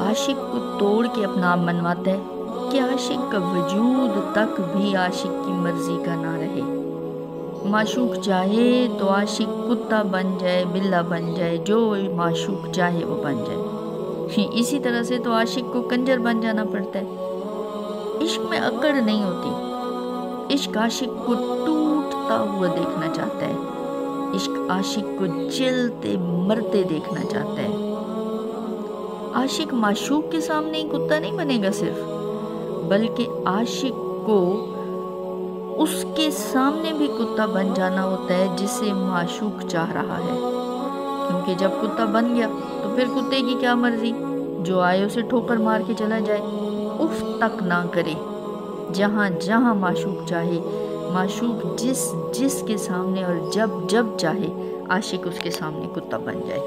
عاشق کو توڑ کے اپنا آپ منواتا ہے کہ عاشق کا وجود تک بھی عاشق کی مرضی کا نہ رہے۔ معشوق چاہے تو عاشق کتا بن جائے، بلا بن جائے، جو معشوق چاہے وہ بن جائے۔ اسی طرح سے تو عاشق کو کنجر بن جانا پڑتا ہے۔ عشق میں اکڑ نہیں ہوتی، عشق عاشق کو ٹوٹتا ہوا دیکھنا چاہتا ہے، عشق عاشق کو جلتے مرتے دیکھنا چاہتا ہے۔ عاشق معشوق کے سامنے ہی کتا نہیں بنے گا صرف، بلکہ عاشق کو اس کے سامنے بھی کتا بن جانا ہوتا ہے جسے معشوق چاہ رہا ہے، کیونکہ جب کتا بن گیا تو پھر کتے کی کیا مرضی، جو آئے اسے ٹھوکر مار کے چلا جائے، اف تک نہ کرے۔ جہاں جہاں معشوق چاہے، معشوق جس کے سامنے اور جب چاہے، عاشق اس کے سامنے کتا بن جائے۔